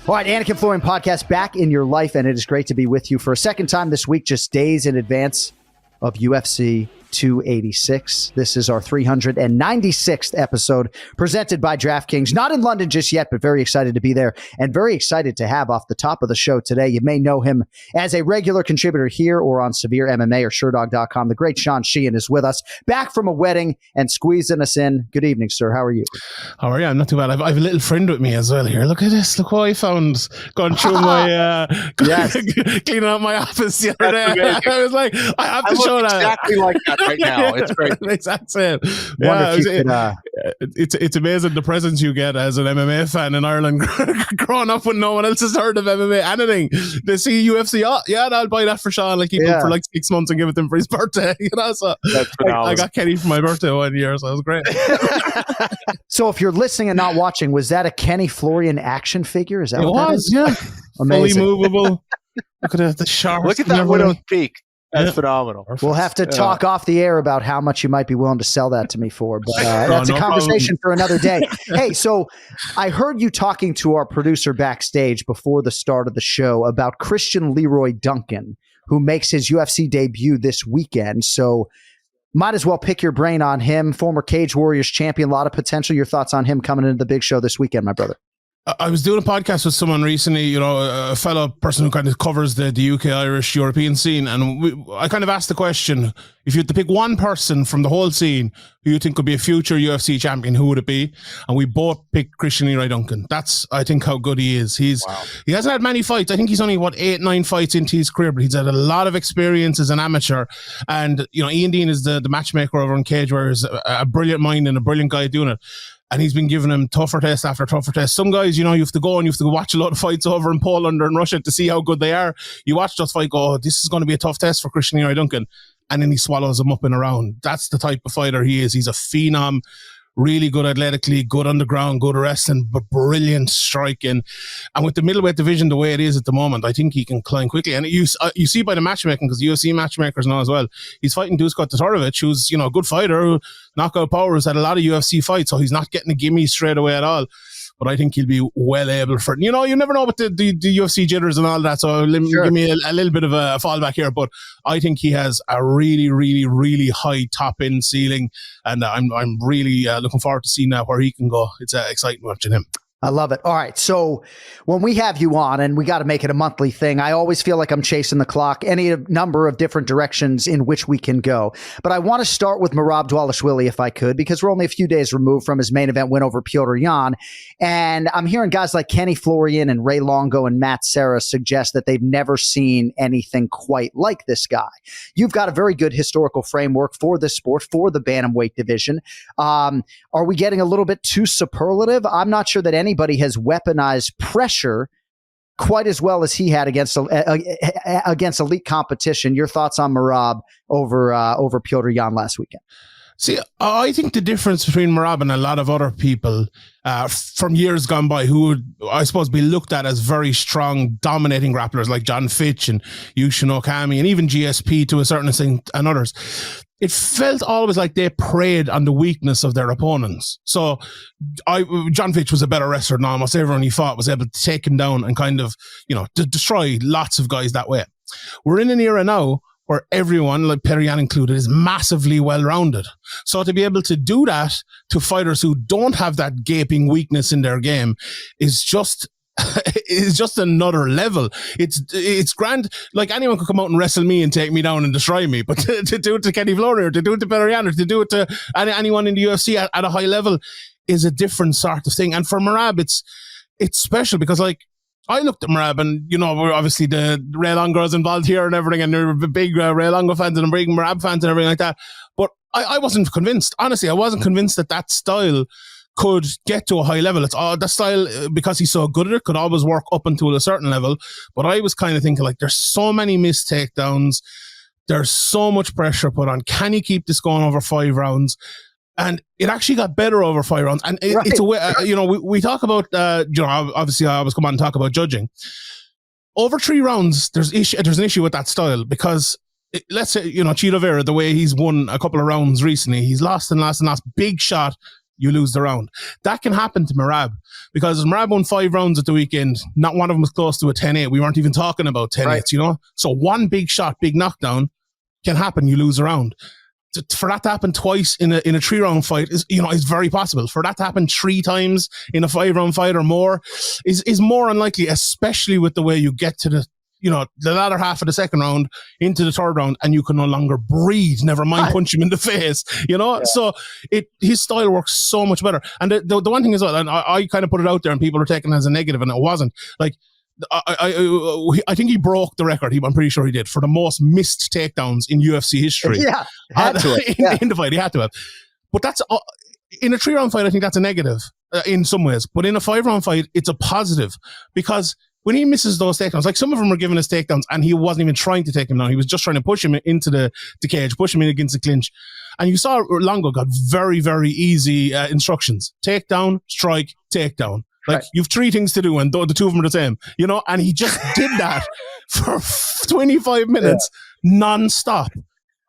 All right, Anik and Florian podcast back in your life, and it is great to be with you for a second time this week, just days in advance of UFC 286. This is our 396th episode presented by DraftKings. Not in London just yet, but very excited to be there and very excited to have off the top of the show today. You may know him as a regular contributor here or on Severe MMA or SureDog.com. The great Sean Sheehan is with us, back from a wedding and squeezing us in. Good evening, sir. How are you? How are you? I'm not too bad. I've a little friend with me as well here. Look at this. Look what I found going through my cleaning out my office the other day. I was like, I have to show that. Exactly like that right now. It's great. Exact same. Yeah, it's amazing the presents you get as an MMA fan in Ireland growing up when no one else has heard of MMA anything. They see UFC, oh yeah, I'll buy that for Sean. Like keep him for like 6 months and give it to him for his birthday. You know, so I got Kenny for my birthday 1 year, so it was great. So if you're listening and not watching, was that a Kenny Florian action figure? Is that what that is? Yeah. Amazing. Fully movable. Look at the sharp. Look at that widow's peak. That's phenomenal. We'll have to talk off the air about how much you might be willing to sell that to me for, but that's a conversation for another day. Hey, so I heard you talking to our producer backstage before the start of the show about Christian Leroy Duncan, who makes his UFC debut this weekend. So might as well pick your brain on him, former Cage Warriors champion, a lot of potential. Your thoughts on him coming into the big show this weekend, my brother? I was doing a podcast with someone recently, you know, a fellow person who kind of covers the UK, Irish, European scene. And I kind of asked the question, if you had to pick one person from the whole scene who you think could be a future UFC champion, who would it be? And we both picked Christian Leroy Duncan. That's, I think, how good he is. He hasn't had many fights. I think he's only, 8-9 fights into his career, but he's had a lot of experience as an amateur. And, you know, Ian Dean is the matchmaker over in Cage, where he's a brilliant mind and a brilliant guy doing it. And he's been giving him tougher test after tougher test. Some guys, you know, you have to go and you have to watch a lot of fights over in Poland or in Russia to see how good they are. You watch those fights, go, oh, this is going to be a tough test for Christian Leroy Duncan. And then he swallows them up in a round. That's the type of fighter he is. He's a phenom, really good athletically, good on the ground, good wrestling, but brilliant striking. And with the middleweight division the way it is at the moment, I think he can climb quickly. And you see by the matchmaking, because UFC matchmakers know as well, he's fighting Dusko Todorovic, who's, you know, a good fighter, knockout power, has had a lot of UFC fights, so he's not getting a gimme straight away at all. But I think he'll be well able for, you know, you never know with the UFC jitters and all that. So give me a little bit of a fallback here. But I think he has a really, really, really high top end ceiling. And I'm really looking forward to seeing where he can go. It's exciting watching him. I love it. All right. So when we have you on, and we got to make it a monthly thing, I always feel like I'm chasing the clock, any number of different directions in which we can go. But I want to start with Merab Dvalishvili, if I could, because we're only a few days removed from his main event win over Petrie. And I'm hearing guys like Kenny Florian and Ray Longo and Matt Serra suggest that they've never seen anything quite like this guy. You've got a very good historical framework for this sport, for the bantamweight division. Are we getting a little bit too superlative? I'm not sure that anybody has weaponized pressure quite as well as he had against elite competition. Your thoughts on Merab over Petrie last weekend? See, I think the difference between Merab and a lot of other people from years gone by who would, I suppose, be looked at as very strong, dominating grapplers like John Fitch and Yushin Okami and even GSP to a certain extent and others, it felt always like they preyed on the weakness of their opponents. So John Fitch was a better wrestler than almost everyone he fought, was able to take him down and kind of, you know, destroy lots of guys that way. We're in an era now where everyone, like Petrie included, is massively well-rounded. So to be able to do that to fighters who don't have that gaping weakness in their game is just another level. It's grand. Like, anyone could come out and wrestle me and take me down and destroy me, but to do it to Kenny Florian, or to do it to Petrie, or to do it to anyone in the UFC at a high level is a different sort of thing. And for Merab, it's special because, like, I looked at Merab and, you know, we're obviously the Ray Longo's involved here and everything, and they're big Ray Longo fans and big Merab fans and everything like that. But I wasn't convinced. Honestly, I wasn't convinced that style could get to a high level. It's that style, because he's so good at it, could always work up until a certain level. But I was kind of thinking, like, there's so many missed takedowns. There's so much pressure put on. Can he keep this going over 5 rounds? And it actually got better over 5 rounds. And it's a way, you know, we talk about, you know, obviously I always come on and talk about judging. Over 3 rounds, there's an issue with that style because, let's say, you know, Chito Vera, the way he's won a couple of rounds recently, he's lost and lost and lost. Big shot, you lose the round. That can happen to Merab because Merab won 5 rounds at the weekend. Not one of them was close to a 10-8. We weren't even talking about 10-8, Right. you know? So one big shot, big knockdown can happen. You lose a round. For that to happen twice in a 3-round fight is very possible. For that to happen 3 times in a 5-round fight or more is more unlikely, especially with the way you get to the latter half of the second round into the third round and you can no longer breathe, never mind punch him in the face, So his style works so much better. And the one thing is, and I kind of put it out there and people are taking it as a negative and it wasn't. Like, I think he broke the record. I'm pretty sure he did for the most missed takedowns in UFC history. Yeah, had to in the fight, he had to have. But that's in a 3-round fight. I think that's a negative in some ways. But in a 5-round fight, it's a positive because when he misses those takedowns, like some of them were giving us takedowns, and he wasn't even trying to take him down. He was just trying to push him into the cage, push him in against the clinch. And you saw Longo got very, very easy instructions: takedown, strike, takedown. Like, you've 3 things to do, and the 2 of them are the same, and he just did that for 25 minutes non-stop.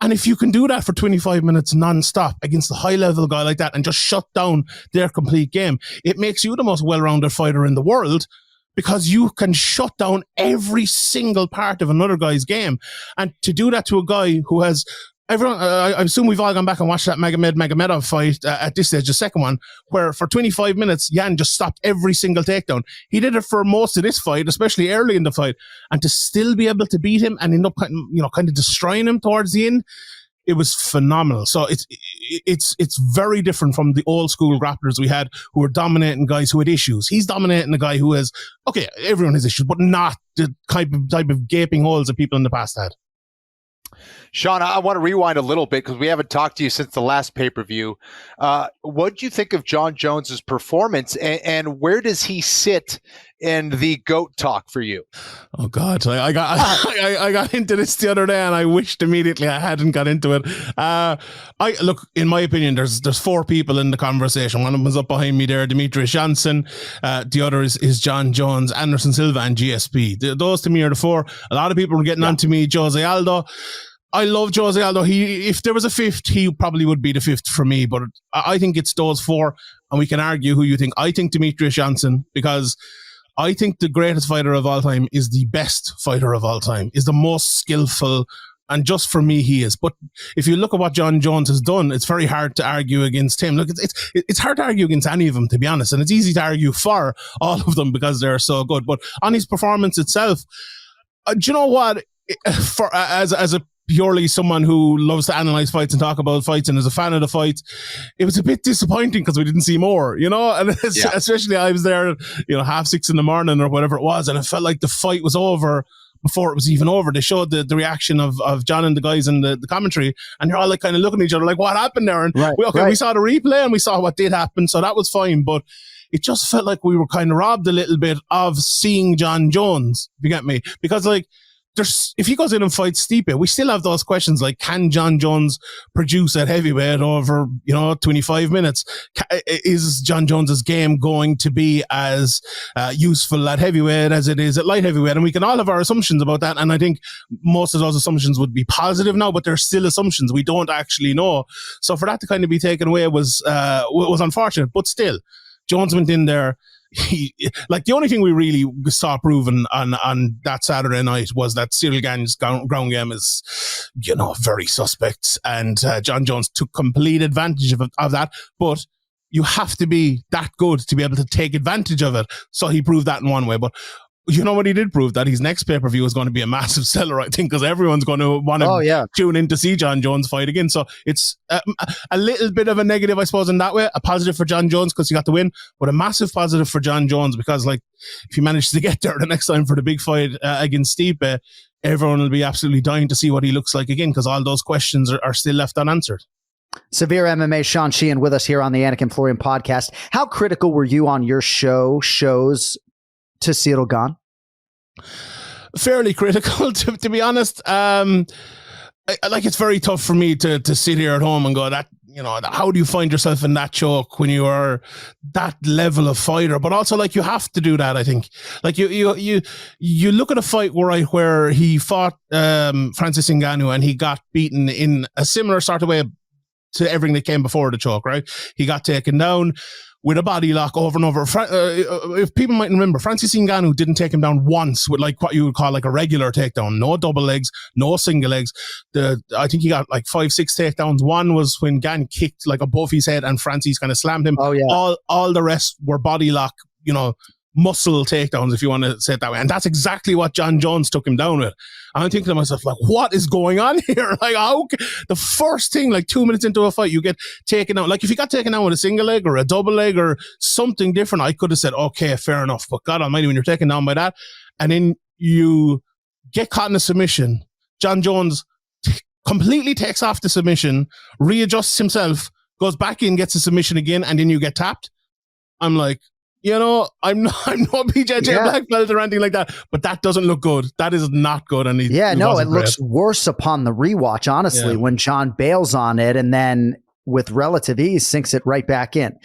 And if you can do that for 25 minutes non-stop against a high-level guy like that and just shut down their complete game, it makes you the most well-rounded fighter in the world because you can shut down every single part of another guy's game. And to do that to a guy who has... I assume we've all gone back and watched that Magomedov fight at this stage, the second one, where for 25 minutes, Jan just stopped every single takedown. He did it for most of this fight, especially early in the fight. And to still be able to beat him and end up kind of destroying him towards the end, it was phenomenal. So it's very different from the old school grapplers we had who were dominating guys who had issues. He's dominating a guy who has, okay, everyone has issues, but not the type of gaping holes that people in the past had. Sean, I want to rewind a little bit because we haven't talked to you since the last pay-per-view. What do you think of Jon Jones's performance, and where does he sit in the GOAT talk for you? Oh God, I got into this the other day, and I wished immediately I hadn't got into it. Look, in my opinion, there's 4 people in the conversation. One of them is up behind me there, Demetrius Johnson. The other is Jon Jones, Anderson Silva, and GSP. Those to me are the 4. A lot of people were getting onto me. Jose Aldo. I love Jose Aldo. If there was a 5th, he probably would be the 5th for me. But I think it's those 4, and we can argue who you think. I think Demetrius Johnson, because I think the greatest fighter of all time is the best fighter of all time, is the most skillful, and just for me, he is. But if you look at what Jon Jones has done, it's very hard to argue against him. Look, it's hard to argue against any of them, to be honest, and it's easy to argue for all of them because they're so good. But on his performance itself, do you know what? As a purely someone who loves to analyze fights and talk about fights and is a fan of the fights, it was a bit disappointing because we didn't see more, and especially I was there, 6:30 in the morning or whatever it was, and it felt like the fight was over before it was even over. They showed the reaction of John and the guys in the commentary, and they're all like kind of looking at each other like, what happened there? And we saw the replay and we saw what did happen, so that was fine, but it just felt like we were kind of robbed a little bit of seeing Jon Jones, if you get me, because like, if he goes in and fights Stipe, we still have those questions like, can Jon Jones produce at heavyweight over 25 minutes? Is Jon Jones's game going to be as useful at heavyweight as it is at light heavyweight? And we can all have our assumptions about that, and I think most of those assumptions would be positive now, but they're still assumptions. We don't actually know. So for that to kind of be taken away was unfortunate, but still, Jones went in there. The only thing we really saw proven on that Saturday night was that Cyril Gagne's ground game is, very suspect, and Jon Jones took complete advantage of that. But you have to be that good to be able to take advantage of it. So he proved that in one way, but. You know what he did prove? That his next pay-per-view is going to be a massive seller, I think, because everyone's going to want to tune in to see Jon Jones fight again. So it's a little bit of a negative, I suppose, in that way. A positive for Jon Jones because he got the win, but a massive positive for Jon Jones because, like, if he manages to get there the next time for the big fight against Stipe, everyone will be absolutely dying to see what he looks like again because all those questions are still left unanswered. Severe MMA, Sean Sheehan with us here on the Anik and Florian podcast. How critical were you on your shows to Cyril Gane? Fairly critical, to be honest. It's very tough for me to sit here at home and go, that, how do you find yourself in that choke when you are that level of fighter? But also, like, you have to do that, I think. Like, you look at a fight where he fought Francis Ngannou and he got beaten in a similar sort of way to everything that came before the choke, right? He got taken down with a body lock over and over. If people might remember, Francis Ngannou didn't take him down once with like what you would call like a regular takedown. No double legs, no single legs. I think he got like 5-6 takedowns. One was when Gane kicked like above his head and Francis kind of slammed him. Oh yeah. All the rest were body lock, muscle takedowns, if you want to say it that way. And that's exactly what John Jones took him down with. I'm thinking to myself, like, what is going on here? Like, the first thing, like 2 minutes into a fight, you get taken out. Like, if you got taken out with a single leg or a double leg or something different, I could have said, okay, fair enough. But God almighty, when you're taken down by that, and then you get caught in a submission, John Jones completely takes off the submission, readjusts himself, goes back in, gets a submission again, and then you get tapped. I'm like, I'm not BJJ black belt or anything like that, but that doesn't look good. That is not good. And it looks worse upon the rewatch, honestly, when John bails on it and then with relative ease sinks it right back in.